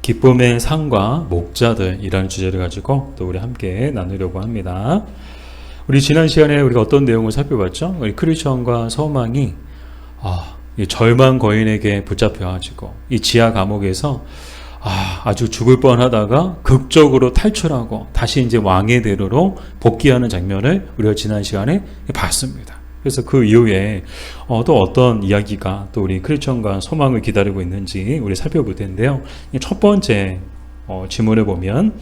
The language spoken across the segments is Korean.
기쁨의 산과 목자들이라는 주제를 가지고 또 우리 함께 나누려고 합니다. 우리 지난 시간에 우리가 어떤 내용을 살펴봤죠? 우리 크리스천과 소망이 이 절망 거인에게 붙잡혀가지고 이 지하 감옥에서 아주 죽을 뻔하다가 극적으로 탈출하고 다시 이제 왕의 대로로 복귀하는 장면을 우리가 지난 시간에 봤습니다. 그래서 그 이후에 또 어떤 이야기가 또 우리 크리스천과 소망을 기다리고 있는지 우리 살펴볼 텐데요. 첫 번째 지문을 보면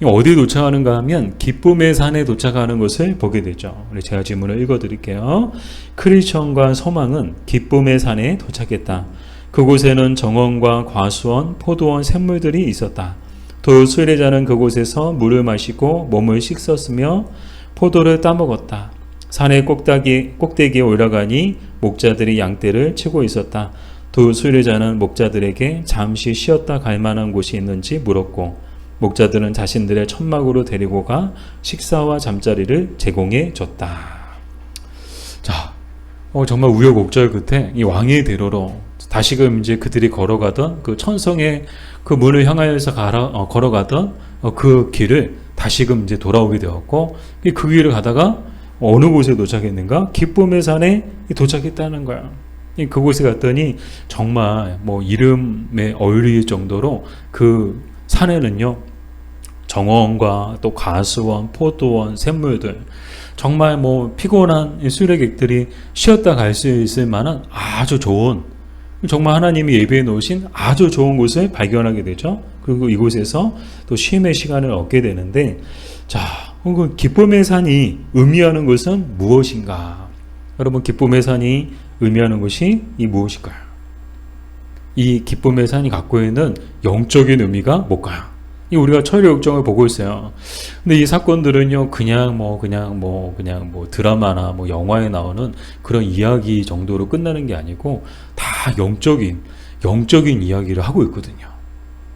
어디에 도착하는가 하면 기쁨의 산에 도착하는 것을 보게 되죠. 우리 제가 지문을 읽어드릴게요. 크리스천과 소망은 기쁨의 산에 도착했다. 그곳에는 정원과 과수원, 포도원, 샘물들이 있었다. 또 수레자는 그곳에서 물을 마시고 몸을 씻었으며 포도를 따먹었다. 산의 꼭대기에 올라가니 목자들이 양떼를 치고 있었다. 두 수레자는 목자들에게 잠시 쉬었다 갈 만한 곳이 있는지 물었고 목자들은 자신들의 천막으로 데리고 가 식사와 잠자리를 제공해 줬다. 자, 정말 우여곡절 끝에 이 왕의 대로로 다시금 이제 그들이 걸어가던 그 천성의 그 문을 향하여서 걸어가던 그 길을 다시금 이제 돌아오게 되었고 그 길을 가다가 어느 곳에 도착했는가? 기쁨의 산에 도착했다는 거야. 그곳에 갔더니 정말 이름에 어울릴 정도로 그 산에는요, 정원과 또 가수원, 포도원, 샘물들, 정말 피곤한 수레객들이 쉬었다 갈 수 있을 만한 아주 좋은, 정말 하나님이 예비해 놓으신 아주 좋은 곳을 발견하게 되죠. 그리고 이곳에서 또 쉼의 시간을 얻게 되는데, 자, 그 기쁨의 산이 의미하는 것은 무엇인가? 여러분, 기쁨의 산이 의미하는 것이 무엇일까요? 이 기쁨의 산이 갖고 있는 영적인 의미가 뭘까요? 우리가 철의 역정을 보고 있어요. 근데 이 사건들은요, 그냥 드라마나 영화에 나오는 그런 이야기 정도로 끝나는 게 아니고 다 영적인 이야기를 하고 있거든요.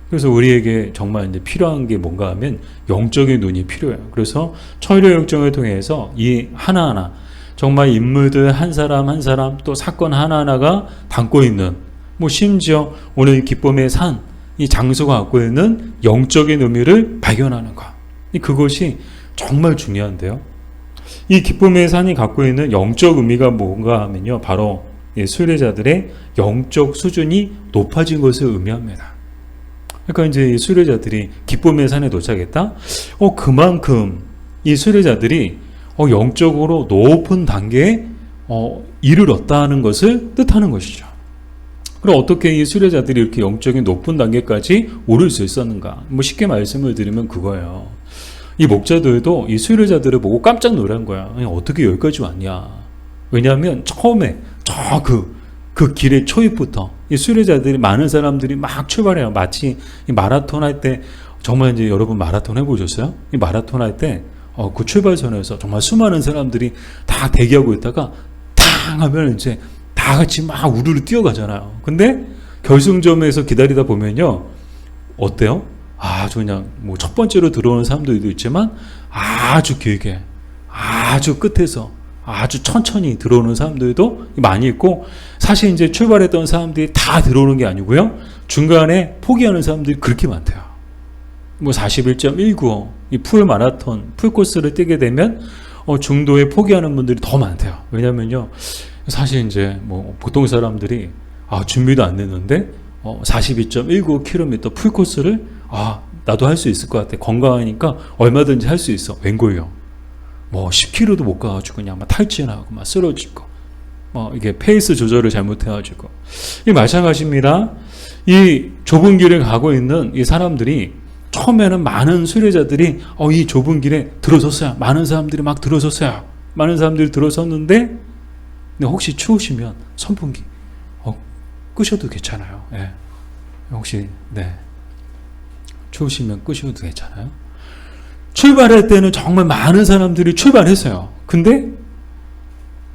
그래서 우리에게 정말 이제 필요한 게 뭔가 하면 영적인 눈이 필요해요. 그래서 철의 역정을 통해서 이 하나하나 정말 인물들 한 사람 한 사람 또 사건 하나하나가 담고 있는 심지어 오늘 기쁨의 산 이 장소가 갖고 있는 영적인 의미를 발견하는 것. 그것이 정말 중요한데요. 이 기쁨의 산이 갖고 있는 영적 의미가 뭔가 하면요, 바로 수레자들의 영적 수준이 높아진 것을 의미합니다. 그러니까 이제 이 수레자들이 기쁨의 산에 도착했다. 그만큼 이 수레자들이 영적으로 높은 단계에 이르렀다는 것을 뜻하는 것이죠. 그럼 어떻게 이 수레자들이 이렇게 영적인 높은 단계까지 오를 수 있었는가? 쉽게 말씀을 드리면 그거예요. 이 목자들도 이 수레자들을 보고 깜짝 놀란 거야. 어떻게 여기까지 왔냐? 왜냐하면 처음에 그 길의 초입부터 이 수레자들이 많은 사람들이 막 출발해요. 마치 이 마라톤 할 때 정말 이제 여러분 마라톤 해보셨어요? 이 마라톤 할 때 그 출발선에서 정말 수많은 사람들이 다 대기하고 있다가 탕 하면 이제 다 같이 막 우르르 뛰어가잖아요. 근데 결승점에서 기다리다 보면요, 어때요? 아주 그냥 첫 번째로 들어오는 사람들도 있지만 아주 길게, 아주 끝에서 아주 천천히 들어오는 사람들도 많이 있고, 사실 이제 출발했던 사람들이 다 들어오는 게 아니고요, 중간에 포기하는 사람들이 그렇게 많대요. 41.195 이 풀 마라톤 풀 코스를 뛰게 되면 중도에 포기하는 분들이 더 많대요. 왜냐면요, 사실 이제 보통 사람들이 준비도 안 됐는데 42.19km 풀 코스를 나도 할 수 있을 것 같아. 건강하니까 얼마든지 할 수 있어. 웬걸요? 10km도 못 가가지고 그냥 막 탈진하고 막 쓰러지고 이게 페이스 조절을 잘못해가지고 이 마찬가지입니다. 이 좁은 길을 가고 있는 이 사람들이 처음에는 많은 수레자들이 이 좁은 길에 들어섰어요. 많은 사람들이 막 들어섰어요. 많은 사람들이 들어섰는데 혹시 추우시면 선풍기 끄셔도 괜찮아요. 예. 혹시 추우시면 끄셔도 괜찮아요. 출발할 때는 정말 많은 사람들이 출발했어요. 근데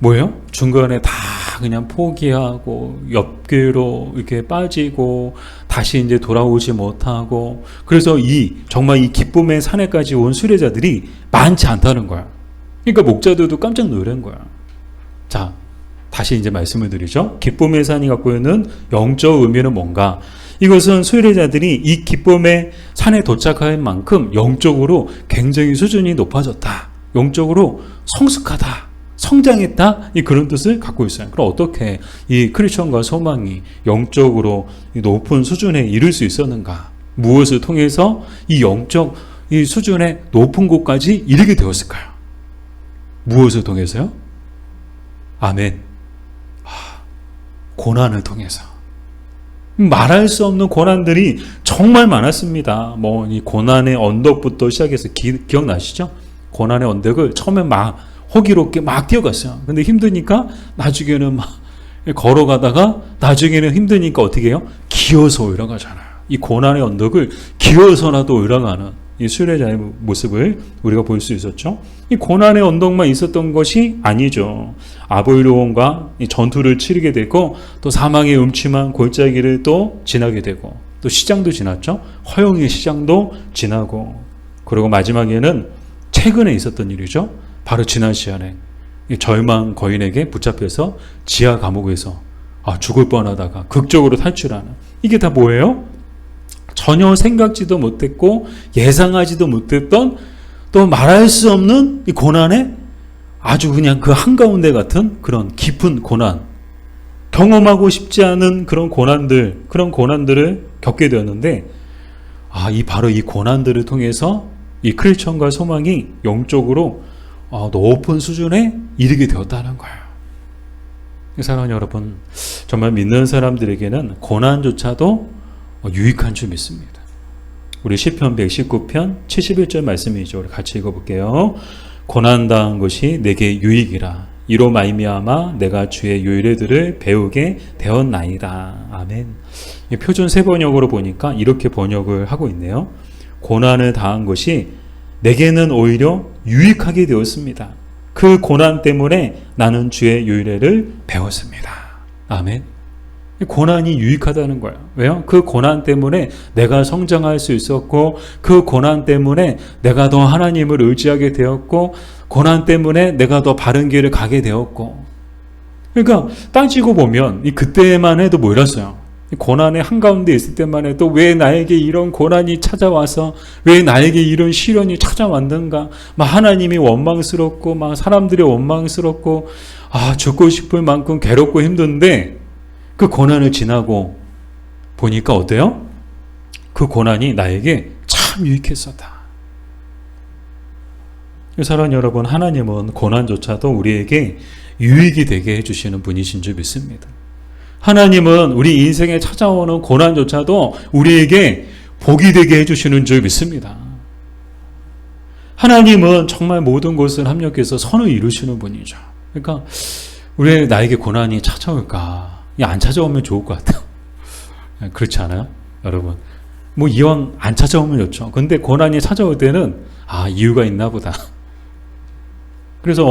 뭐예요? 중간에 다 그냥 포기하고 옆길로 이렇게 빠지고 다시 이제 돌아오지 못하고, 그래서 정말 이 기쁨의 산에까지 온 수레자들이 많지 않다는 거야. 그러니까 목자들도 깜짝 놀란 거야. 자, 다시 이제 말씀을 드리죠. 기쁨의 산이 갖고 있는 영적 의미는 뭔가? 이것은 수혜자들이 이 기쁨의 산에 도착할 만큼 영적으로 굉장히 수준이 높아졌다. 영적으로 성숙하다. 성장했다. 그런 뜻을 갖고 있어요. 그럼 어떻게 이 크리스천과 소망이 영적으로 높은 수준에 이를 수 있었는가? 무엇을 통해서 이 영적 이 수준의 높은 곳까지 이르게 되었을까요? 무엇을 통해서요? 아멘. 고난을 통해서. 말할 수 없는 고난들이 정말 많았습니다. 뭐 이 고난의 언덕부터 시작해서 기억나시죠? 고난의 언덕을 처음에 막 호기롭게 막 뛰어갔어요. 근데 힘드니까 나중에는 막 걸어가다가 나중에는 힘드니까 어떻게 해요? 기어서 올라가잖아요. 이 고난의 언덕을 기어서라도 올라가는 이 순례자의 모습을 우리가 볼 수 있었죠. 이 고난의 언덕만 있었던 것이 아니죠. 아볼로온과 전투를 치르게 되고 또 사망의 음침한 골짜기를 또 지나게 되고 또 시장도 지났죠. 허영의 시장도 지나고 그리고 마지막에는 최근에 있었던 일이죠. 바로 지난 시간에 절망 거인에게 붙잡혀서 지하 감옥에서 죽을 뻔하다가 극적으로 탈출하는 이게 다 뭐예요? 전혀 생각지도 못했고 예상하지도 못했던 또 말할 수 없는 이 고난에 아주 그냥 그 한가운데 같은 그런 깊은 고난, 경험하고 싶지 않은 그런 고난들을 겪게 되었는데 바로 이 고난들을 통해서 이 크리스천과 소망이 영적으로 높은 수준에 이르게 되었다는 거예요. 사랑하는 여러분, 정말 믿는 사람들에게는 고난조차도 유익한 줄 믿습니다. 우리 시편 119편 71절 말씀이죠. 우리 같이 읽어볼게요. 고난당한 것이 내게 유익이라. 이로 말미암아 내가 주의 요일들을 배우게 되었나이다. 아멘. 표준 세번역으로 보니까 이렇게 번역을 하고 있네요. 고난을 당한 것이 내게는 오히려 유익하게 되었습니다. 그 고난 때문에 나는 주의 요일을 배웠습니다. 아멘. 고난이 유익하다는 거예요. 왜요? 그 고난 때문에 내가 성장할 수 있었고 그 고난 때문에 내가 더 하나님을 의지하게 되었고 고난 때문에 내가 더 바른 길을 가게 되었고 그러니까 따지고 보면 그때만 해도 몰랐어요. 고난의 한가운데 있을 때만 해도 왜 나에게 이런 고난이 찾아와서 왜 나에게 이런 시련이 찾아왔는가 막 하나님이 원망스럽고 막 사람들이 원망스럽고 죽고 싶을 만큼 괴롭고 힘든데 그 고난을 지나고 보니까 어때요? 그 고난이 나에게 참 유익했었다. 사랑하는 여러분, 하나님은 고난조차도 우리에게 유익이 되게 해주시는 분이신 줄 믿습니다. 하나님은 우리 인생에 찾아오는 고난조차도 우리에게 복이 되게 해주시는 줄 믿습니다. 하나님은 정말 모든 것을 합력해서 선을 이루시는 분이죠. 그러니까 왜 나에게 고난이 찾아올까? 안 찾아오면 좋을 것 같아요. 그렇지 않아요? 여러분. 이왕 안 찾아오면 좋죠. 근데 고난이 찾아올 때는, 이유가 있나 보다. 그래서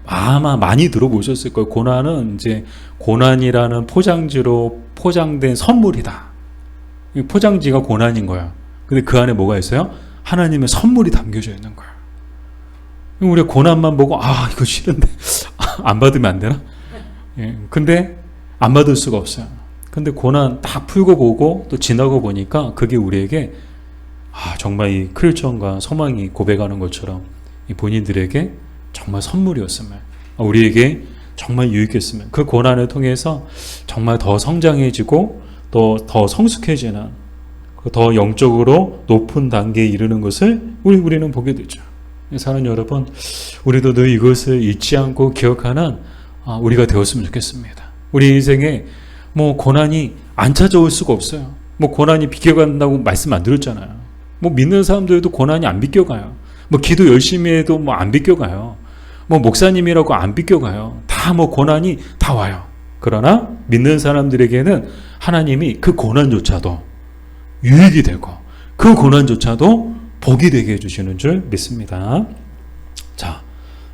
아마 많이 들어보셨을 거예요. 고난은 고난이라는 포장지로 포장된 선물이다. 포장지가 고난인 거야. 근데 그 안에 뭐가 있어요? 하나님의 선물이 담겨져 있는 거야. 우리가 고난만 보고, 이거 싫은데, 안 받으면 안 되나? 근데, 안 받을 수가 없어요. 근데 고난 딱 풀고 보고 또 지나고 보니까 그게 우리에게 정말 이 크리스천과 소망이 고백하는 것처럼 이 본인들에게 정말 선물이었으면 우리에게 정말 유익했으면 그 고난을 통해서 정말 더 성장해지고 또 더 성숙해지는 더 영적으로 높은 단계에 이르는 것을 우리는 보게 되죠. 사랑하는 여러분, 우리도 늘 이것을 잊지 않고 기억하는 우리가 되었으면 좋겠습니다. 우리 인생에 고난이 안 찾아올 수가 없어요. 고난이 비껴간다고 말씀 안 드렸잖아요. 믿는 사람들도 고난이 안 비껴가요. 기도 열심히 해도 안 비껴가요. 목사님이라고 안 비껴가요. 다 고난이 다 와요. 그러나 믿는 사람들에게는 하나님이 그 고난조차도 유익이 되고 그 고난조차도 복이 되게 해주시는 줄 믿습니다. 자,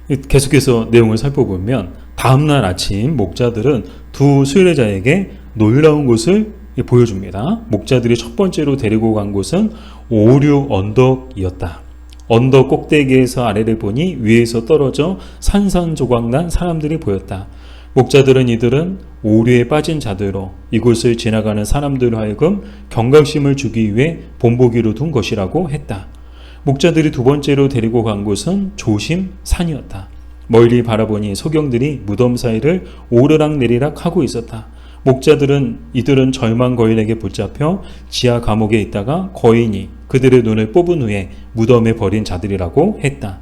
계속해서 내용을 살펴보면 다음날 아침 목자들은 두 순례자에게 놀라운 것을 보여줍니다. 목자들이 첫 번째로 데리고 간 곳은 오류 언덕이었다. 언덕 꼭대기에서 아래를 보니 위에서 떨어져 산산조각난 사람들이 보였다. 목자들은 이들은 오류에 빠진 자들로 이곳을 지나가는 사람들로 하여금 경각심을 주기 위해 본보기로 둔 것이라고 했다. 목자들이 두 번째로 데리고 간 곳은 조심산이었다. 멀리 바라보니 소경들이 무덤 사이를 오르락내리락 하고 있었다. 목자들은 이들은 절망 거인에게 붙잡혀 지하 감옥에 있다가 거인이 그들의 눈을 뽑은 후에 무덤에 버린 자들이라고 했다.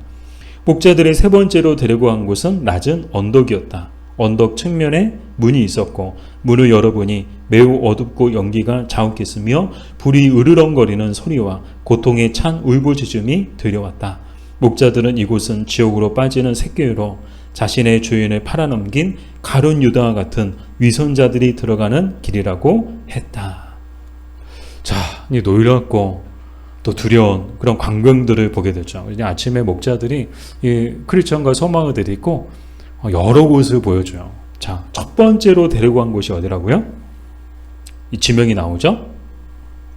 목자들의 세 번째로 데리고 간 곳은 낮은 언덕이었다. 언덕 측면에 문이 있었고 문을 열어보니 매우 어둡고 연기가 자욱했으며 불이 으르렁거리는 소리와 고통에 찬 울부짖음이 들려왔다. 목자들은 이곳은 지옥으로 빠지는 샛길로 자신의 주인을 팔아넘긴 가룟 유다와 같은 위선자들이 들어가는 길이라고 했다. 자, 이 놀랍고 또 두려운 그런 광경들을 보게 되죠. 아침에 목자들이 이 크리스천과 소망을 데리고 여러 곳을 보여줘요. 자, 첫 번째로 데리고 간 곳이 어디라고요? 이 지명이 나오죠?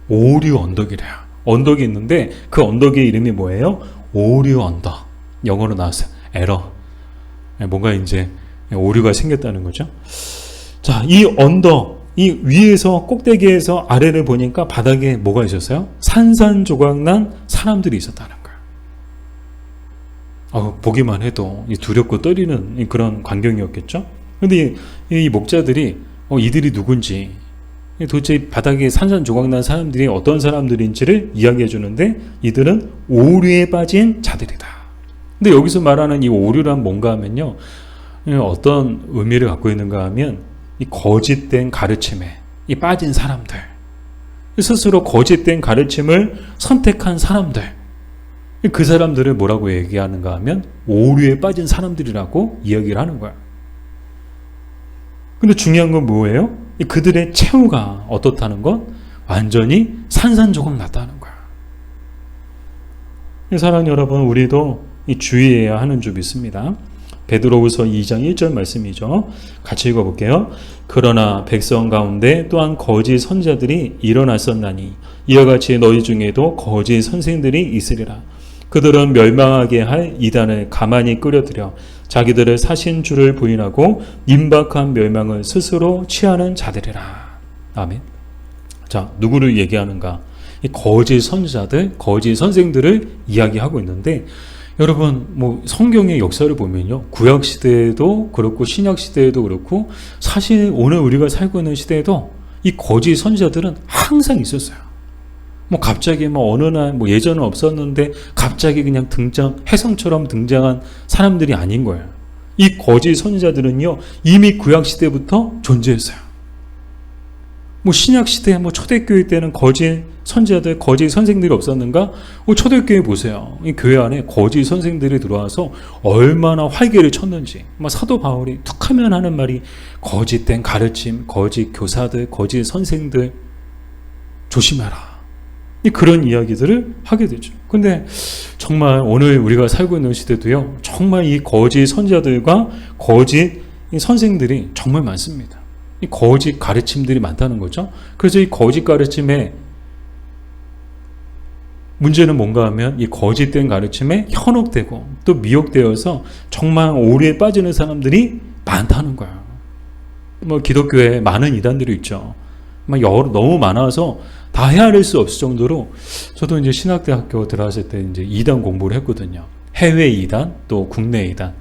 오류 언덕이래요. 언덕이 있는데 그 언덕의 이름이 뭐예요? 오류 언덕. 영어로 나왔어요. 에러. 뭔가 이제 오류가 생겼다는 거죠. 자, 이 언덕, 이 위에서 꼭대기에서 아래를 보니까 바닥에 뭐가 있었어요? 산산조각난 사람들이 있었다는 거예요. 보기만 해도 두렵고 떨리는 그런 광경이었겠죠. 그런데 이 목자들이 이들이 누군지 도대체 바닥에 산산조각난 사람들이 어떤 사람들인지를 이야기해 주는데 이들은 오류에 빠진 자들이다. 근데 여기서 말하는 이 오류란 뭔가 하면요, 어떤 의미를 갖고 있는가 하면 이 거짓된 가르침에 이 빠진 사람들, 스스로 거짓된 가르침을 선택한 사람들, 그 사람들을 뭐라고 얘기하는가 하면 오류에 빠진 사람들이라고 이야기를 하는 거야. 근데 중요한 건 뭐예요? 그들의 최후가 어떻다는 것? 완전히 산산조각 났다는 거야. 사랑하는 여러분, 우리도 주의해야 하는 줄 믿습니다. 베드로후서 2장 1절 말씀이죠. 같이 읽어볼게요. 그러나 백성 가운데 또한 거짓 선자들이 일어났었나니 이와 같이 너희 중에도 거짓 선생들이 있으리라. 그들은 멸망하게 할 이단을 가만히 끌어들여 자기들을 사신 줄을 부인하고 임박한 멸망을 스스로 취하는 자들이라. 아멘. 자, 누구를 얘기하는가? 이 거짓 선자들, 거짓 선생들을 이야기하고 있는데, 여러분, 성경의 역사를 보면요, 구약 시대에도 그렇고 신약 시대에도 그렇고 사실 오늘 우리가 살고 있는 시대에도 이 거짓 선자들은 항상 있었어요. 갑자기 어느 날 예전은 없었는데 갑자기 그냥 혜성처럼 등장한 사람들이 아닌 거예요. 이 거짓 선자들은요, 이미 구약 시대부터 존재했어요. 신약 시대, 초대교회 때는 거짓 선자들, 거짓 선생들이 없었는가? 초대교회 보세요. 이 교회 안에 거짓 선생들이 들어와서 얼마나 활개를 쳤는지. 사도 바울이 툭하면 하는 말이 거짓된 가르침, 거짓 교사들, 거짓 선생들 조심해라. 그런 이야기들을 하게 되죠. 근데 정말 오늘 우리가 살고 있는 시대도요, 정말 이 거짓 선자들과 거짓 선생들이 정말 많습니다. 이 거짓 가르침들이 많다는 거죠. 그래서 이 거짓 가르침의 문제는 뭔가 하면 이 거짓된 가르침에 현혹되고 또 미혹되어서 정말 오류에 빠지는 사람들이 많다는 거예요. 기독교에 많은 이단들이 있죠. 너무 많아서 다 헤아릴 수 없을 정도로, 저도 이제 신학대학교 들어갔을 때 이제 이단 공부를 했거든요. 해외 이단, 또 국내 이단.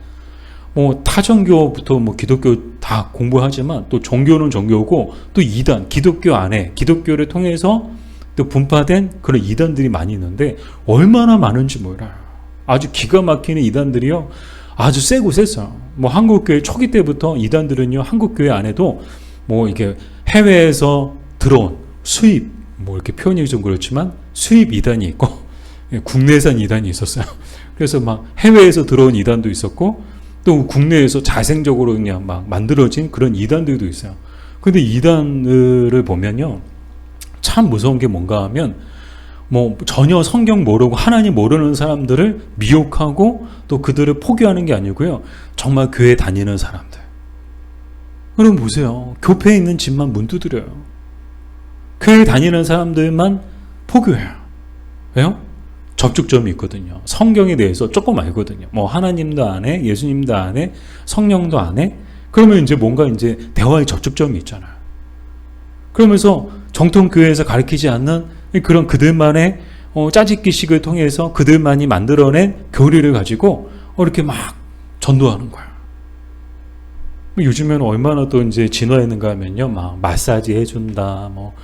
타종교부터 기독교 다 공부하지만 또 종교는 종교고 또 이단, 기독교 안에 기독교를 통해서 또 분파된 그런 이단들이 많이 있는데 얼마나 많은지 몰라요. 아주 기가 막히는 이단들이요, 아주 세고 셌어요. 한국교회 초기 때부터 이단들은요, 한국교회 안에도 이게 해외에서 들어온 수입, 이렇게 표현이 좀 그렇지만 수입 이단이 있고 국내산 이단이 있었어요. 그래서 해외에서 들어온 이단도 있었고 또 국내에서 자생적으로 그냥 만들어진 그런 이단들도 있어요. 근데 이단을 보면요, 참 무서운 게 뭔가 하면 전혀 성경 모르고 하나님 모르는 사람들을 미혹하고 또 그들을 포기하는 게 아니고요, 정말 교회 다니는 사람들. 여러분 보세요. 교회에 있는 집만 문 두드려요. 교회 다니는 사람들만 포교해요. 왜요? 접촉점이 있거든요. 성경에 대해서 조금 알거든요. 하나님도 아네, 예수님도 아네, 성령도 아네. 그러면 이제 뭔가 대화의 접촉점이 있잖아요. 그러면서 정통교회에서 가르치지 않는 그런 그들만의 짜집기식을 통해서 그들만이 만들어낸 교리를 가지고 이렇게 막 전도하는 거야. 요즘에는 얼마나 또 이제 진화했는가 하면요, 막 마사지 해준다, 뭐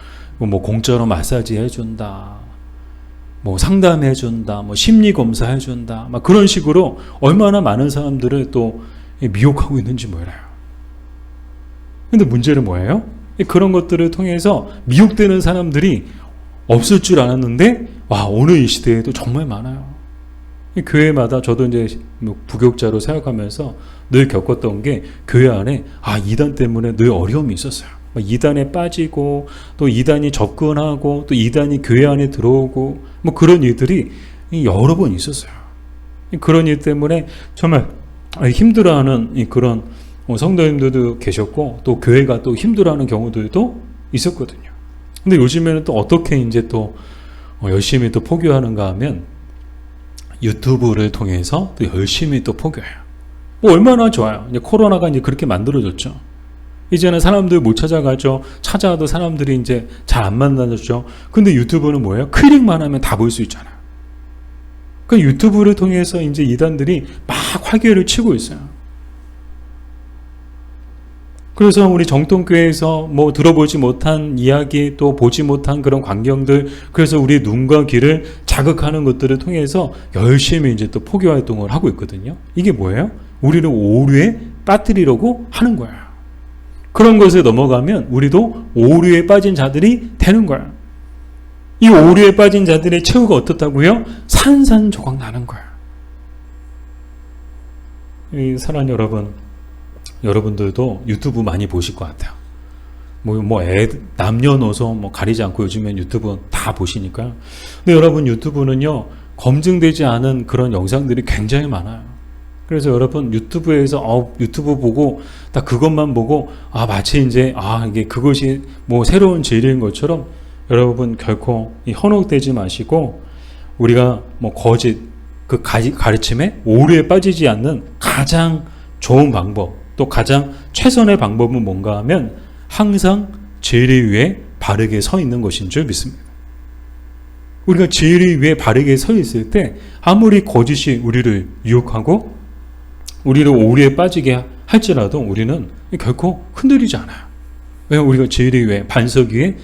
공짜로 마사지 해준다, 뭐 상담해준다, 뭐 심리검사 해준다, 막 그런 식으로 얼마나 많은 사람들을 또 미혹하고 있는지 몰라요. 근데 문제는 뭐예요? 그런 것들을 통해서 미혹되는 사람들이 없을 줄 알았는데, 와, 오늘 이 시대에도 정말 많아요. 교회마다 저도 이제 부교육자로 생각하면서 늘 겪었던 게 교회 안에 이단 때문에 늘 어려움이 있었어요. 이단에 빠지고 또 이단이 접근하고 또 이단이 교회 안에 들어오고 뭐 그런 일들이 여러 번 있었어요. 그런 일 때문에 정말 힘들어하는 그런 성도님들도 계셨고 또 교회가 또 힘들어하는 경우들도 있었거든요. 근데 요즘에는 또 어떻게 이제 또 열심히 또 포교하는가 하면 유튜브를 통해서 또 열심히 또 포교해요. 얼마나 좋아요. 이제 코로나가 이제 그렇게 만들어졌죠. 이제는 사람들 못 찾아가죠. 찾아도 사람들이 이제 잘 안 만나졌죠. 근데 유튜브는 뭐예요? 클릭만 하면 다 볼 수 있잖아요. 그 유튜브를 통해서 이제 이단들이 막 활개를 치고 있어요. 그래서 우리 정통교회에서 뭐 들어보지 못한 이야기 또 보지 못한 그런 광경들, 그래서 우리 눈과 귀를 자극하는 것들을 통해서 열심히 이제 또 포교 활동을 하고 있거든요. 이게 뭐예요? 우리를 오류에 빠뜨리려고 하는 거예요. 그런 것에 넘어가면 우리도 오류에 빠진 자들이 되는 거예요. 이 오류에 빠진 자들의 최후가 어떻다고요? 산산조각 나는 거예요. 이 사랑하는 여러분, 여러분들도 유튜브 많이 보실 것 같아요. 남녀노소 가리지 않고 요즘엔 유튜브 다 보시니까요. 근데 여러분 유튜브는요, 검증되지 않은 그런 영상들이 굉장히 많아요. 그래서 여러분 유튜브에서 유튜브 보고 딱 그것만 보고 마치 이제 이게 그것이 뭐 새로운 진리인 것처럼 여러분 결코 현혹되지 마시고 우리가 뭐 거짓 그 가르침에 오류에 빠지지 않는 가장 좋은 방법 또 가장 최선의 방법은 뭔가 하면 항상 진리 위에 바르게 서 있는 것인 줄 믿습니다. 우리가 진리 위에 바르게 서 있을 때 아무리 거짓이 우리를 유혹하고 우리를 오류에 빠지게 할지라도 우리는 결코 흔들리지 않아요. 왜냐하면 우리가 진리 위에 반석 위에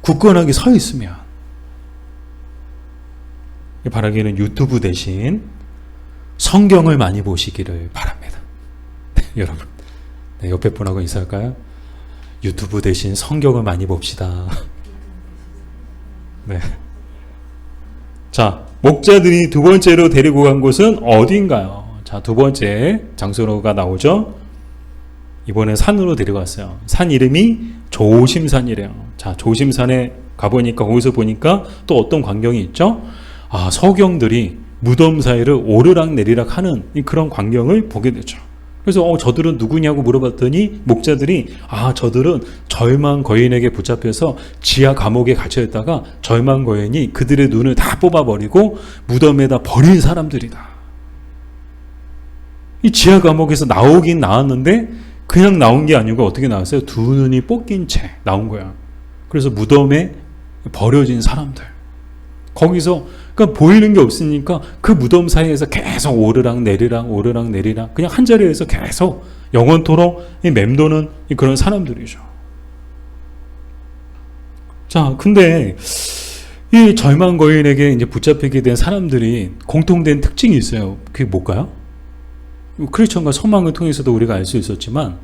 굳건하게 서 있으면. 바라기는 유튜브 대신 성경을 많이 보시기를 바랍니다. 여러분, 옆에 분하고 인사할까요? 유튜브 대신 성경을 많이 봅시다. 네. 자, 목자들이 두 번째로 데리고 간 곳은 어디인가요? 자, 두 번째 장소가 나오죠. 이번에 산으로 데려갔어요. 산 이름이 조심산이래요. 자, 조심산에 가보니까 거기서 보니까 또 어떤 광경이 있죠? 서경들이 무덤 사이를 오르락 내리락 하는 그런 광경을 보게 되죠. 그래서 저들은 누구냐고 물어봤더니 목자들이 저들은 절망 거인에게 붙잡혀서 지하 감옥에 갇혀 있다가 절망 거인이 그들의 눈을 다 뽑아버리고 무덤에다 버린 사람들이다. 이 지하 감옥에서 나오긴 나왔는데 그냥 나온 게 아니고 어떻게 나왔어요? 두 눈이 뽑긴 채 나온 거야. 그래서 무덤에 버려진 사람들. 거기서 그러니까 보이는 게 없으니까 그 무덤 사이에서 계속 오르락 내리락 오르락 내리락 그냥 한 자리에서 계속 영원토록 맴도는 그런 사람들이죠. 자, 근데 이 절망 거인에게 이제 붙잡히게 된 사람들이 공통된 특징이 있어요. 그게 뭘까요? 크리스천과 소망을 통해서도 우리가 알 수 있었지만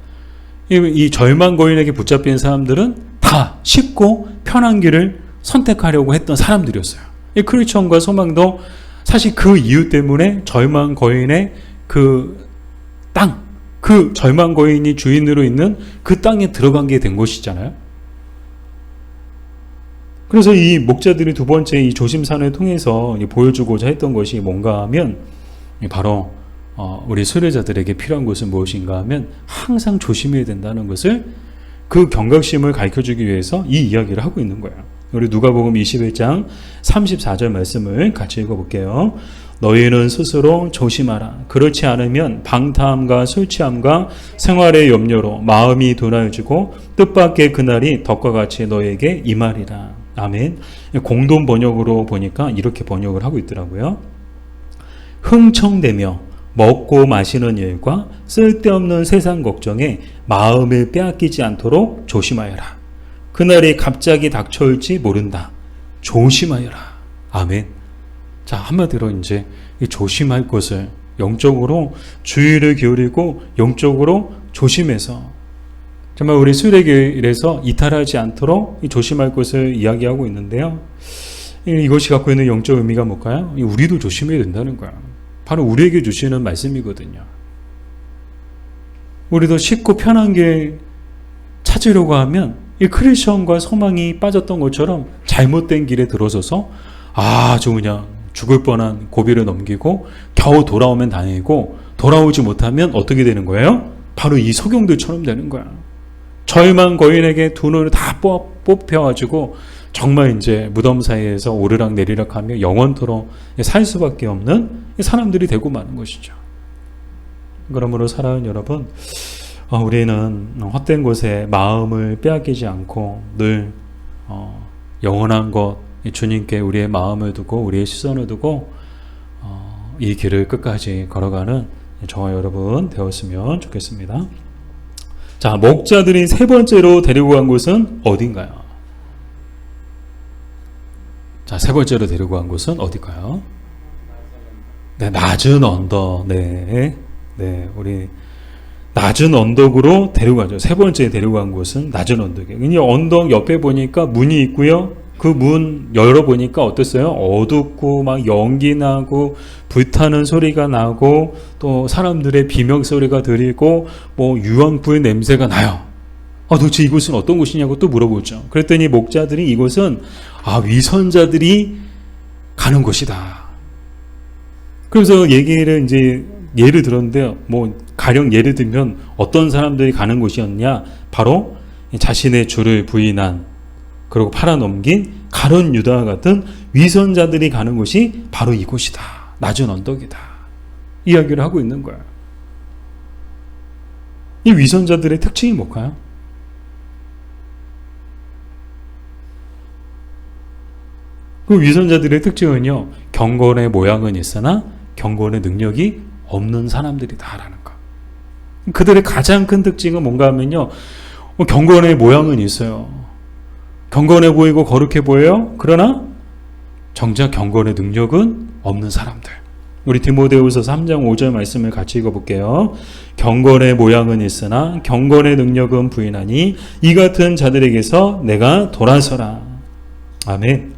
이 절망 거인에게 붙잡힌 사람들은 다 쉽고 편한 길을 선택하려고 했던 사람들이었어요. 이 크리스천과 소망도 사실 그 이유 때문에 절망 거인의 그 땅, 그 절망 거인이 주인으로 있는 그 땅에 들어간 게 된 것이잖아요. 그래서 이 목자들이 두 번째 이 조심산을 통해서 보여주고자 했던 것이 뭔가 하면 바로 우리 순례자들에게 필요한 것은 무엇인가 하면 항상 조심해야 된다는 것을 그 경각심을 가르쳐주기 위해서 이 이야기를 하고 있는 거예요. 우리 누가복음 21장 34절 말씀을 같이 읽어볼게요. 너희는 스스로 조심하라. 그렇지 않으면 방탕함과 술 취함과 생활의 염려로 마음이 둔하여지고 뜻밖의 그날이 덕과 같이 너에게 임하리라. 아멘. 공동 번역으로 보니까 이렇게 번역을 하고 있더라고요. 흥청대며 먹고 마시는 일과 쓸데없는 세상 걱정에 마음을 빼앗기지 않도록 조심하여라. 그날이 갑자기 닥쳐올지 모른다. 조심하여라. 아멘. 자, 한마디로 이제 조심할 것을 영적으로 주의를 기울이고 영적으로 조심해서 정말 우리 순례길에서 이탈하지 않도록 조심할 것을 이야기하고 있는데요. 이것이 갖고 있는 영적 의미가 뭘까요? 우리도 조심해야 된다는 거야. 바로 우리에게 주시는 말씀이거든요. 우리도 쉽고 편한 길 찾으려고 하면 이 크리스천과 소망이 빠졌던 것처럼 잘못된 길에 들어서서 아주 그냥 죽을 뻔한 고비를 넘기고 겨우 돌아오면 다행이고 돌아오지 못하면 어떻게 되는 거예요? 바로 이 석용들처럼 되는 거야. 절망 거인에게 두 눈을 다 뽑혀가지고 정말 이제 무덤 사이에서 오르락 내리락 하며 영원토록 살 수밖에 없는 사람들이 되고 마는 것이죠. 그러므로 사랑하는 여러분, 우리는 헛된 곳에 마음을 빼앗기지 않고 늘 영원한 것 주님께 우리의 마음을 두고 우리의 시선을 두고 이 길을 끝까지 걸어가는 저와 여러분 되었으면 좋겠습니다. 자, 목자들이 세 번째로 데리고 간 곳은 어딘가요? 자, 세 번째로 데리고 간 곳은 어딜까요? 네, 낮은 언덕. 네, 우리 낮은 언덕으로 데려가죠. 세 번째 데려간 곳은 낮은 언덕이에요. 이 언덕 옆에 보니까 문이 있고요. 그 문 열어보니까 어땠어요? 어둡고 막 연기 나고 불타는 소리가 나고 또 사람들의 비명소리가 들리고 뭐 유황불 냄새가 나요. 도대체 이곳은 어떤 곳이냐고 또 물어보죠. 그랬더니 목자들이 이곳은 위선자들이 가는 곳이다. 그래서 얘기를 이제 예를 들었는데요. 뭐 가령 예를 들면 어떤 사람들이 가는 곳이었냐? 바로 자신의 주를 부인한 그리고 팔아넘긴 가룟 유다와 같은 위선자들이 가는 곳이 바로 이곳이다. 낮은 언덕이다. 이야기를 하고 있는 거예요. 이 위선자들의 특징이 뭘까요? 그 위선자들의 특징은요, 경건의 모양은 있으나 경건의 능력이 없는 사람들이다라는 거. 그들의 가장 큰 특징은 뭔가 하면요, 경건의 모양은 있어요. 경건해 보이고 거룩해 보여요. 그러나 정작 경건의 능력은 없는 사람들. 우리 디모데후서 3장 5절 말씀을 같이 읽어볼게요. 경건의 모양은 있으나 경건의 능력은 부인하니 이 같은 자들에게서 내가 돌아서라. 아멘.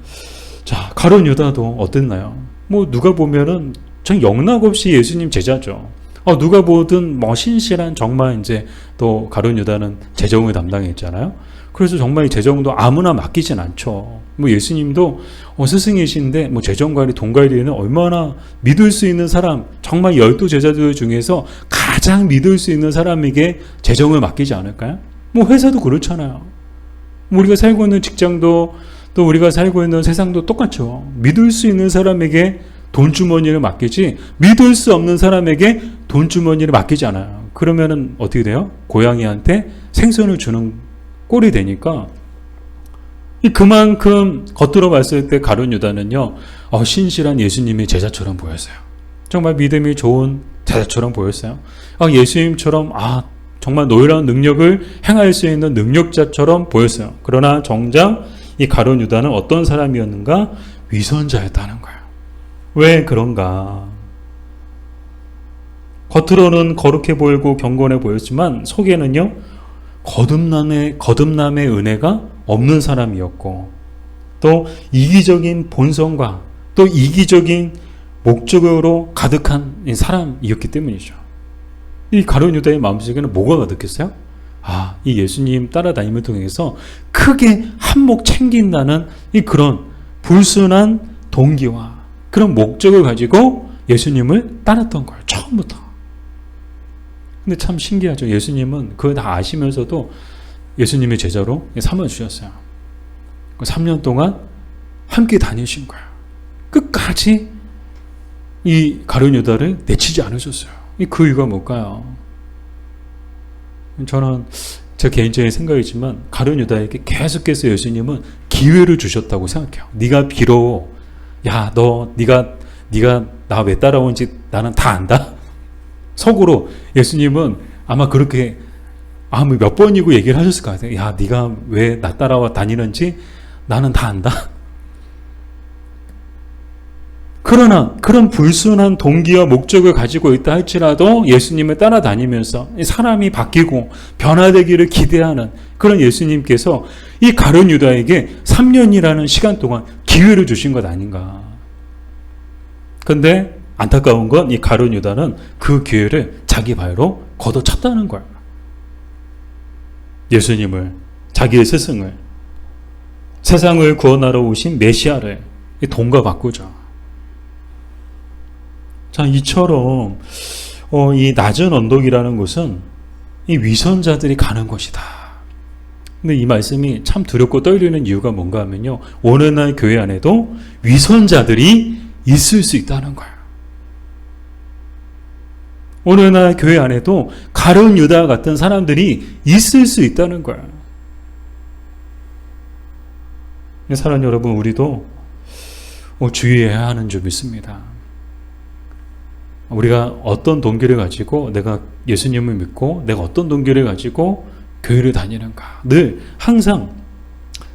자, 가룟 유다도 어땠나요? 뭐 누가 보면은 전 영락없이 예수님 제자죠. 누가 보든 뭐 신실한 정말 이제 또 가룟 유다는 재정을 담당했잖아요. 그래서 정말 이 재정도 아무나 맡기진 않죠. 뭐 예수님도 스승이신데 뭐 재정관리, 돈관리는 얼마나 믿을 수 있는 사람, 정말 12 제자들 중에서 가장 믿을 수 있는 사람에게 재정을 맡기지 않을까요? 뭐 회사도 그렇잖아요. 뭐 우리가 살고 있는 직장도 또 우리가 살고 있는 세상도 똑같죠. 믿을 수 있는 사람에게 돈주머니를 맡기지 믿을 수 없는 사람에게 돈주머니를 맡기지 않아요. 그러면은 어떻게 돼요? 고양이한테 생선을 주는 꼴이 되니까 그만큼 겉으로 봤을 때 가룟 유다는요, 신실한 예수님의 제자처럼 보였어요. 정말 믿음이 좋은 제자처럼 보였어요. 예수님처럼 정말 놀라운 능력을 행할 수 있는 능력자처럼 보였어요. 그러나 정작 이 가룟 유다는 어떤 사람이었는가? 위선자였다는 거예요. 왜 그런가? 겉으로는 거룩해 보이고 경건해 보였지만 속에는요, 거듭남의 은혜가 없는 사람이었고 또 이기적인 본성과 또 이기적인 목적으로 가득한 사람이었기 때문이죠. 이 가룟 유다의 마음속에는 뭐가 가득했어요? 이 예수님 따라다님을 통해서 크게 한몫 챙긴다는 그런 불순한 동기와 그런 목적을 가지고 예수님을 따랐던 거예요. 처음부터. 근데 참 신기하죠. 예수님은 그거 다 아시면서도 예수님의 제자로 삼아주셨어요. 3년 동안 함께 다니신 거예요. 끝까지 이 가룟 유다를 내치지 않으셨어요. 그 이유가 뭘까요? 저는 제 개인적인 생각이지만 가룟 유다에게 계속해서 예수님은 기회를 주셨다고 생각해요. 네가 비록 야, 네가 나 왜 따라오는지 나는 다 안다. 속으로 예수님은 아마 그렇게 아마 몇 번이고 얘기를 하셨을 것 같아요. 야, 네가 왜 나 따라와 다니는지 나는 다 안다. 그러나 그런 불순한 동기와 목적을 가지고 있다 할지라도 예수님을 따라다니면서 사람이 바뀌고 변화되기를 기대하는 그런 예수님께서 이 가룟 유다에게 3년이라는 시간 동안 기회를 주신 것 아닌가. 근데 안타까운 건 이 가룟 유다는 그 기회를 자기 발로 걷어찼다는 거야. 예수님을, 자기의 스승을, 세상을 구원하러 오신 메시아를 돈과 바꾸자. 자, 이처럼 이 낮은 언덕이라는 것은 이 위선자들이 가는 것이다. 근데 이 말씀이 참 두렵고 떨리는 이유가 뭔가 하면요, 오늘날 교회 안에도 위선자들이 있을 수 있다는 거예요. 오늘날 교회 안에도 가룟 유다 같은 사람들이 있을 수 있다는 거예요. 사랑하는 여러분, 우리도 주의해야 하는 점 있습니다. 우리가 어떤 동기를 가지고 내가 예수님을 믿고 내가 어떤 동기를 가지고 교회를 다니는가, 늘 항상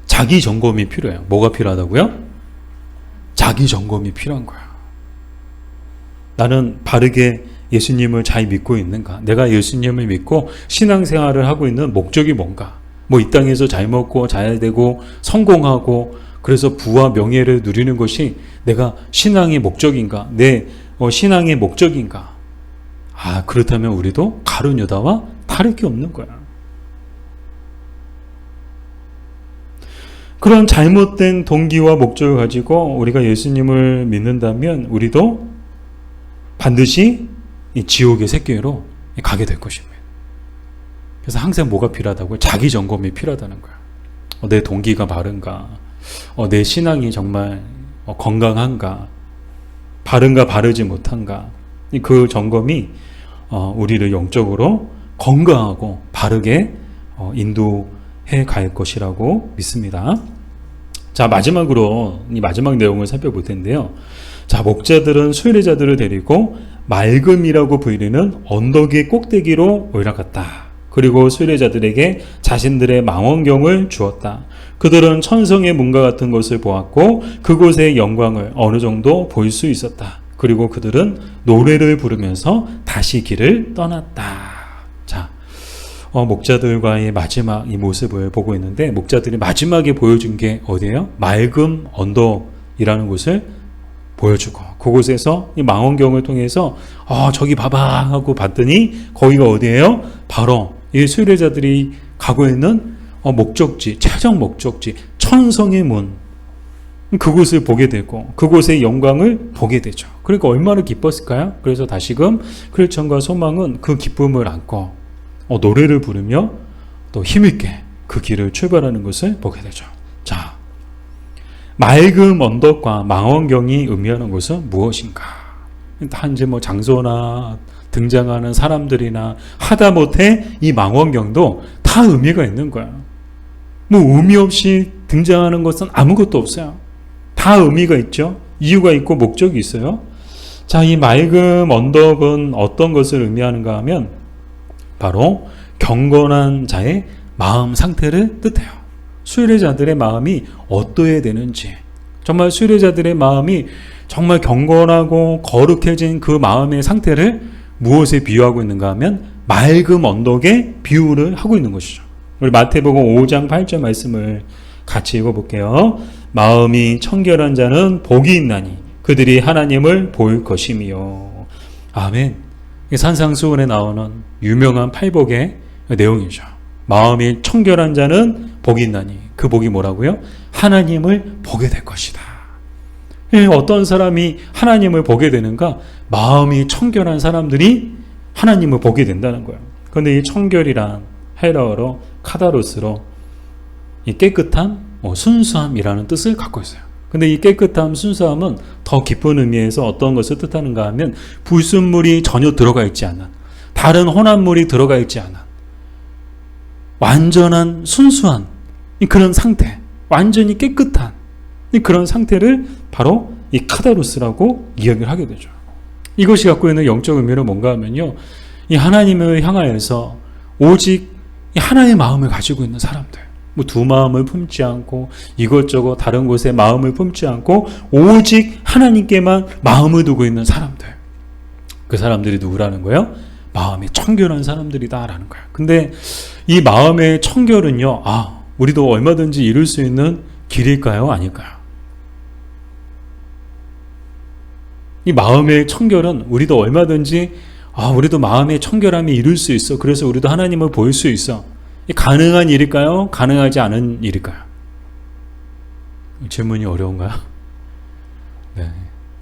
자기 점검이 필요해요. 뭐가 필요하다고요? 자기 점검이 필요한 거야. 나는 바르게 예수님을 잘 믿고 있는가? 내가 예수님을 믿고 신앙생활을 하고 있는 목적이 뭔가? 이 땅에서 잘 먹고 잘 되고 성공하고 그래서 부와 명예를 누리는 것이 내가 신앙의 목적인가? 내 신앙의 목적인가? 그렇다면 우리도 가룟 유다와 다를 게 없는 거야. 그런 잘못된 동기와 목적을 가지고 우리가 예수님을 믿는다면 우리도 반드시 이 지옥의 새끼로 가게 될 것입니다. 그래서 항상 뭐가 필요하다고요? 자기 점검이 필요하다는 거야. 내 동기가 바른가? 내 신앙이 정말 건강한가? 바른가 바르지 못한가? 그 점검이 우리를 영적으로 건강하고 바르게 인도해 갈 것이라고 믿습니다. 자, 마지막으로 이 마지막 내용을 살펴볼 텐데요. 자, 목자들은 순례자들을 데리고 맑음이라고 불리는 언덕의 꼭대기로 올라갔다. 그리고 순례자들에게 자신들의 망원경을 주었다. 그들은 천성의 문과 같은 것을 보았고 그곳의 영광을 어느 정도 볼 수 있었다. 그리고 그들은 노래를 부르면서 다시 길을 떠났다. 자, 목자들과의 마지막 이 모습을 보고 있는데, 목자들이 마지막에 보여준 게 어디예요? 맑음 언덕이라는 곳을 보여주고, 그곳에서 이 망원경을 통해서 저기 봐봐 하고 봤더니 거기가 어디예요? 바로 이 순례자들이 가고 있는 목적지, 최종 목적지 천성의 문, 그곳을 보게 되고 그곳의 영광을 보게 되죠. 그러니까 얼마나 기뻤을까요? 그래서 다시금 크리스천과 소망은 그 기쁨을 안고 노래를 부르며 또 힘있게 그 길을 출발하는 것을 보게 되죠. 자, 맑음 언덕과 망원경이 의미하는 것은 무엇인가? 단지 장소나 등장하는 사람들이나 하다못해 이 망원경도 다 의미가 있는 거야. 의미 없이 등장하는 것은 아무것도 없어요. 다 의미가 있죠. 이유가 있고 목적이 있어요. 자, 이 맑음 언덕은 어떤 것을 의미하는가 하면 바로 경건한 자의 마음 상태를 뜻해요. 순례자들의 마음이 어떠해야 되는지, 정말 순례자들의 마음이 정말 경건하고 거룩해진 그 마음의 상태를 무엇에 비유하고 있는가 하면 맑음 언덕에 비유를 하고 있는 것이죠. 우리 마태복음 5장 8절 말씀을 같이 읽어볼게요. 마음이 청결한 자는 복이 있나니 그들이 하나님을 볼 것이며. 아멘. 산상수훈에 나오는 유명한 팔복의 내용이죠. 마음이 청결한 자는 복이 있나니, 그 복이 뭐라고요? 하나님을 보게 될 것이다. 어떤 사람이 하나님을 보게 되는가? 마음이 청결한 사람들이 하나님을 보게 된다는 거예요. 그런데 이 청결이란 헬라어로 카다로스로 이 깨끗한, 순수함이라는 뜻을 갖고 있어요. 근데 이 깨끗함, 순수함은 더 깊은 의미에서 어떤 것을 뜻하는가 하면 불순물이 전혀 들어가 있지 않은, 다른 혼합물이 들어가 있지 않은 완전한 순수한 그런 상태, 완전히 깨끗한 그런 상태를 바로 이 카다로스라고 이야기를 하게 되죠. 이것이 갖고 있는 영적 의미는 뭔가 하면요, 이 하나님을 향하여서 오직 하나의 마음을 가지고 있는 사람들, 뭐 두 마음을 품지 않고 이것저것 다른 곳에 마음을 품지 않고 오직 하나님께만 마음을 두고 있는 사람들, 그 사람들이 누구라는 거예요? 마음이 청결한 사람들이다라는 거예요. 근데 이 마음의 청결은요, 우리도 얼마든지 이룰 수 있는 길일까요? 아닐까요? 이 마음의 청결은 우리도 얼마든지 우리도 마음의 청결함이 이룰 수 있어. 그래서 우리도 하나님을 보일 수 있어. 가능한 일일까요? 가능하지 않은 일일까요? 질문이 어려운가요? 네.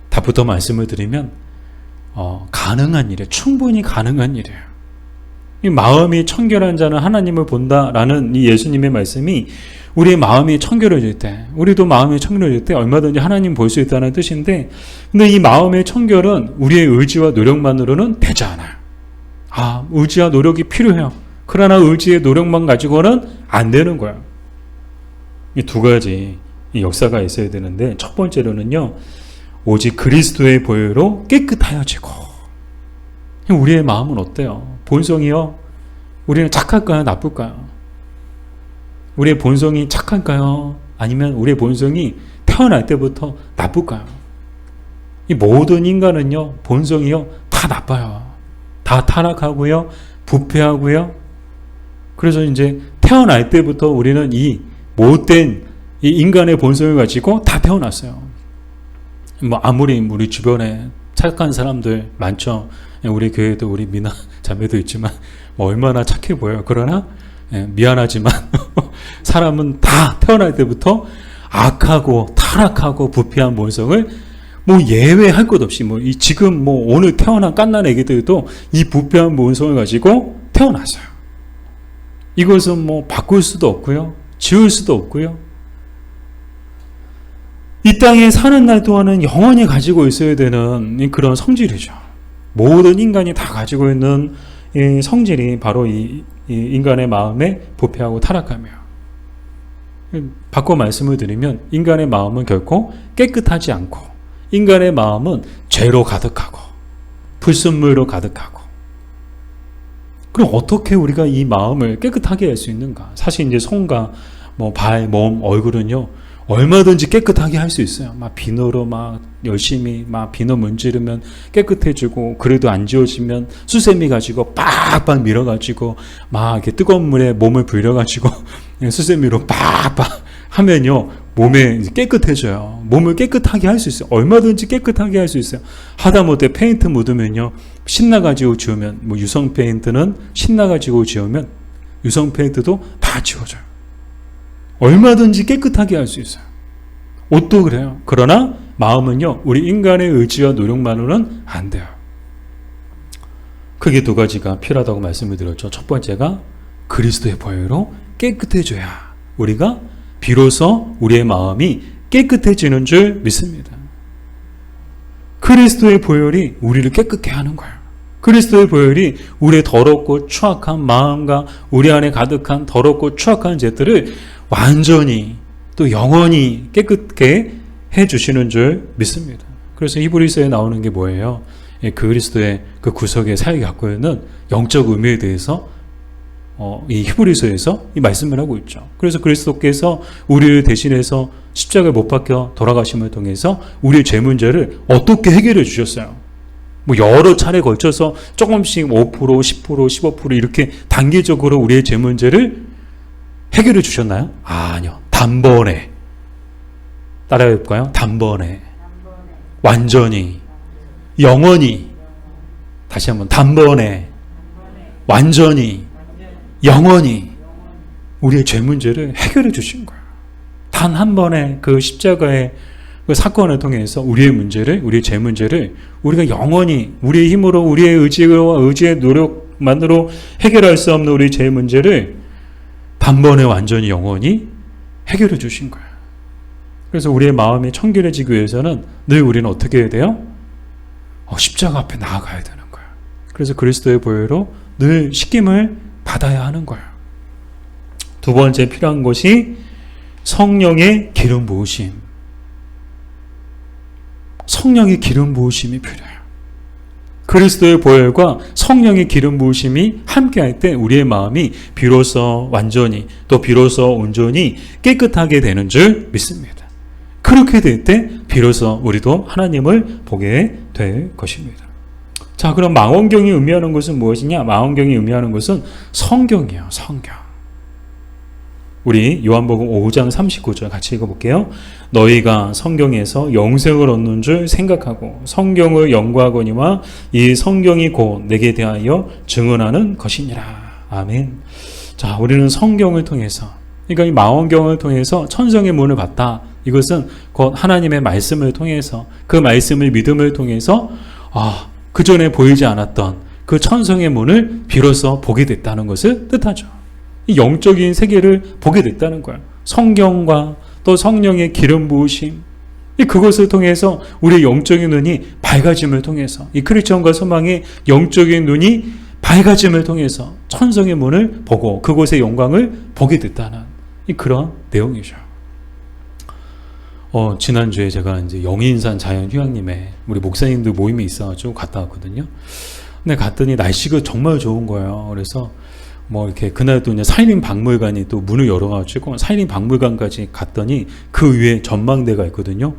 답부터 말씀을 드리면 가능한 일이에요. 충분히 가능한 일이에요. 이 마음이 청결한 자는 하나님을 본다라는 이 예수님의 말씀이 우리의 마음이 청결해질 때, 우리도 마음이 청결해질 때 얼마든지 하나님 볼 수 있다는 뜻인데, 근데 이 마음의 청결은 우리의 의지와 노력만으로는 되지 않아요. 의지와 노력이 필요해요. 그러나 의지의 노력만 가지고는 안 되는 거예요. 이 두 가지 이 역사가 있어야 되는데, 첫 번째로는요, 오직 그리스도의 보혈로 깨끗하여지고. 우리의 마음은 어때요? 본성이요? 우리는 착할까요? 나쁠까요? 우리의 본성이 착할까요? 아니면 우리의 본성이 태어날 때부터 나쁠까요? 이 모든 인간은요, 본성이요, 다 나빠요. 다 타락하고요, 부패하고요. 그래서 이제 태어날 때부터 우리는 이 못된 이 인간의 본성을 가지고 다 태어났어요. 아무리 우리 주변에 착한 사람들 많죠. 우리 교회도 우리 미나 자매도 있지만 얼마나 착해 보여요. 그러나 미안하지만 사람은 다 태어날 때부터 악하고 타락하고 부패한 본성을 예외할 것 없이 지금 오늘 태어난 갓난 애기들도 이 부패한 본성을 가지고 태어났어요. 이것은 바꿀 수도 없고요, 지울 수도 없고요. 이 땅에 사는 날 동안은 영원히 가지고 있어야 되는 그런 성질이죠. 모든 인간이 다 가지고 있는 이 성질이 바로 이 인간의 마음에 부패하고 타락하며, 바꿔 말씀을 드리면 인간의 마음은 결코 깨끗하지 않고, 인간의 마음은 죄로 가득하고 불순물로 가득하고. 그럼 어떻게 우리가 이 마음을 깨끗하게 할 수 있는가? 사실 이제 손과 발, 몸, 얼굴은요, 얼마든지 깨끗하게 할 수 있어요. 비누로 열심히 비누 문지르면 깨끗해지고, 그래도 안 지워지면 수세미 가지고 빡빡 밀어가지고 이렇게 뜨거운 물에 몸을 불려가지고 수세미로 빡빡 하면요, 몸에 깨끗해져요. 몸을 깨끗하게 할 수 있어요. 얼마든지 깨끗하게 할 수 있어요. 하다못해 페인트 묻으면요, 신나가지고 지우면, 유성 페인트는 신나가지고 지우면 유성 페인트도 다 지워져요. 얼마든지 깨끗하게 할 수 있어요. 옷도 그래요. 그러나 마음은요, 우리 인간의 의지와 노력만으로는 안 돼요. 크게 두 가지가 필요하다고 말씀을 드렸죠. 첫 번째가 그리스도의 보혈로 깨끗해져야 우리가 비로소 우리의 마음이 깨끗해지는 줄 믿습니다. 그리스도의 보혈이 우리를 깨끗게 하는 거예요. 그리스도의 보혈이 우리의 더럽고 추악한 마음과 우리 안에 가득한 더럽고 추악한 죄들을 완전히 또 영원히 깨끗게 해주시는 줄 믿습니다. 그래서 히브리서에 나오는 게 뭐예요? 그리스도의 그 구속의 사역이 갖고 있는 영적 의미에 대해서 이 히브리서에서 이 말씀을 하고 있죠. 그래서 그리스도께서 우리를 대신해서 십자가에 못 박혀 돌아가심을 통해서 우리의 죄 문제를 어떻게 해결해 주셨어요? 여러 차례 걸쳐서 조금씩 5%, 10%, 15% 이렇게 단계적으로 우리의 죄 문제를 해결해 주셨나요? 아니요. 단번에. 따라해 볼까요? 단번에. 완전히. 영원히. 다시 한번 단번에. 완전히. 영원히. 우리의 죄 문제를 해결해 주신 거예요. 단 한 번의 그 십자가의 그 사건을 통해서 우리의 문제를, 우리의 죄 문제를 우리가 영원히 우리의 힘으로, 우리의 의지와 의지의 노력만으로 해결할 수 없는 우리의 죄 문제를 단번에 완전히 영원히 해결해 주신 거예요. 그래서 우리의 마음이 청결해지기 위해서는 늘 우리는 어떻게 해야 돼요? 십자가 앞에 나아가야 되는 거예요. 그래서 그리스도의 보혈로 늘 씻김을 받아야 하는 거예요. 두 번째 필요한 것이 성령의 기름 부으심. 성령의 기름 부으심이 필요해요. 그리스도의 보혈과 성령의 기름 부으심이 함께할 때 우리의 마음이 비로소 완전히 또 비로소 온전히 깨끗하게 되는 줄 믿습니다. 그렇게 될 때 비로소 우리도 하나님을 보게 될 것입니다. 자, 그럼 망원경이 의미하는 것은 무엇이냐? 망원경이 의미하는 것은 성경이에요. 성경. 우리 요한복음 5장 39절 같이 읽어볼게요. 너희가 성경에서 영생을 얻는 줄 생각하고 성경을 연구하거니와 이 성경이 곧 내게 대하여 증언하는 것이니라. 아멘. 자, 우리는 성경을 통해서, 그러니까 이 망원경을 통해서 천성의 문을 봤다. 이것은 곧 하나님의 말씀을 통해서, 그 말씀의 믿음을 통해서 그 전에 보이지 않았던 그 천성의 문을 비로소 보게 됐다는 것을 뜻하죠. 이 영적인 세계를 보게 됐다는 거예요. 성경과 또 성령의 기름 부으심, 그것을 통해서 우리의 영적인 눈이 밝아짐을 통해서, 이 크리스천과 소망의 영적인 눈이 밝아짐을 통해서 천성의 문을 보고 그곳의 영광을 보게 됐다는 그런 내용이죠. 지난주에 제가 이제 영인산 자연휴양림에 우리 목사님들 모임이 있어가지고 갔다 왔거든요. 근데 갔더니 날씨가 정말 좋은 거예요. 그래서 이렇게 그날도 이제 산림 박물관이 또 문을 열어가지고 산림 박물관까지 갔더니 그 위에 전망대가 있거든요.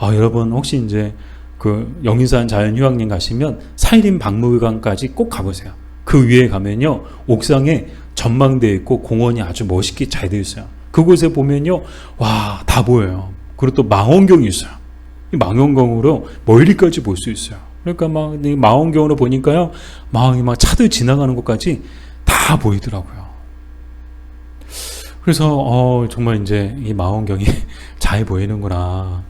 여러분 혹시 이제 그 영인산 자연휴양림 가시면 산림 박물관까지 꼭 가보세요. 그 위에 가면요, 옥상에 전망대 있고 공원이 아주 멋있게 잘 되어 있어요. 그곳에 보면요, 와, 다 보여요. 그리고 또 망원경이 있어요. 이 망원경으로 멀리까지 볼 수 있어요. 그러니까 이 망원경으로 보니까요, 막 차들 지나가는 것까지 다 보이더라고요. 그래서 정말 이제 이 망원경이 잘 보이는구나.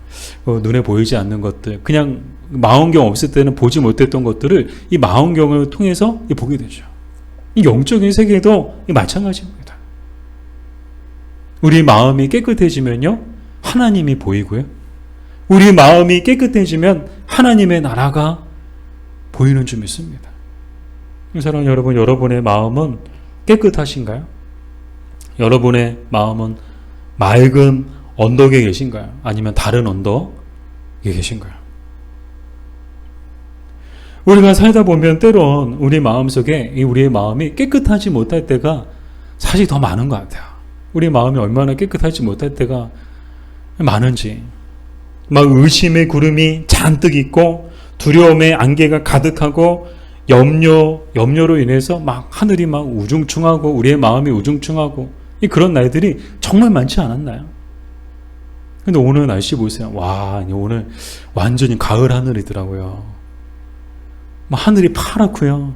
눈에 보이지 않는 것들, 그냥 망원경 없을 때는 보지 못했던 것들을 이 망원경을 통해서 보게 되죠. 이 영적인 세계도 마찬가지입니다. 우리 마음이 깨끗해지면요, 하나님이 보이고요. 우리 마음이 깨끗해지면 하나님의 나라가 보이는 줄 믿습니다. 사랑하는 여러분, 여러분의 마음은 깨끗하신가요? 여러분의 마음은 맑은 언덕에 계신가요? 아니면 다른 언덕에 계신가요? 우리가 살다 보면 때론 우리 마음속에 우리의 마음이 깨끗하지 못할 때가 사실 더 많은 것 같아요. 우리 마음이 얼마나 깨끗하지 못할 때가 많은지, 막 의심의 구름이 잔뜩 있고 두려움의 안개가 가득하고 염려로 인해서 막 하늘이 막 우중충하고 우리의 마음이 우중충하고 그런 날들이 정말 많지 않았나요? 근데 오늘 날씨 보세요. 와, 오늘 완전히 가을 하늘이더라고요. 하늘이 파랗고요.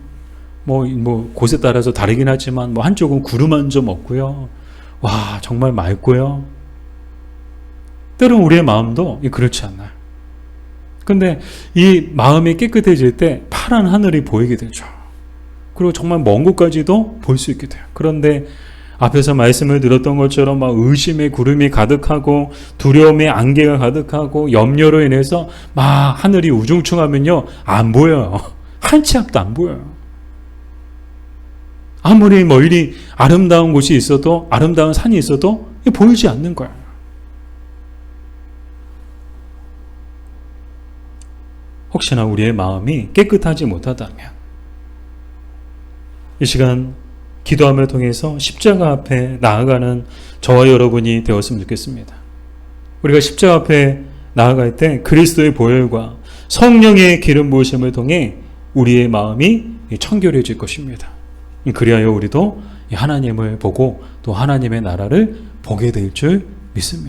곳에 따라서 다르긴 하지만 한쪽은 구름 한 점 없고요. 와, 정말 맑고요. 때론 우리의 마음도 그렇지 않나요? 근데 이 마음이 깨끗해질 때 파란 하늘이 보이게 되죠. 그리고 정말 먼 곳까지도 볼 수 있게 돼요. 그런데 앞에서 말씀을 들었던 것처럼 막 의심의 구름이 가득하고 두려움의 안개가 가득하고 염려로 인해서 막 하늘이 우중충하면요, 안 보여요. 한 치 앞도 안 보여요. 아무리 멀리 아름다운 곳이 있어도, 아름다운 산이 있어도 보이지 않는 거예요. 혹시나 우리의 마음이 깨끗하지 못하다면 이 시간 기도함을 통해서 십자가 앞에 나아가는 저와 여러분이 되었으면 좋겠습니다. 우리가 십자가 앞에 나아갈 때 그리스도의 보혈과 성령의 기름 부으심을 통해 우리의 마음이 청결해질 것입니다. 그리하여 우리도 하나님을 보고 또 하나님의 나라를 보게 될 줄 믿습니다.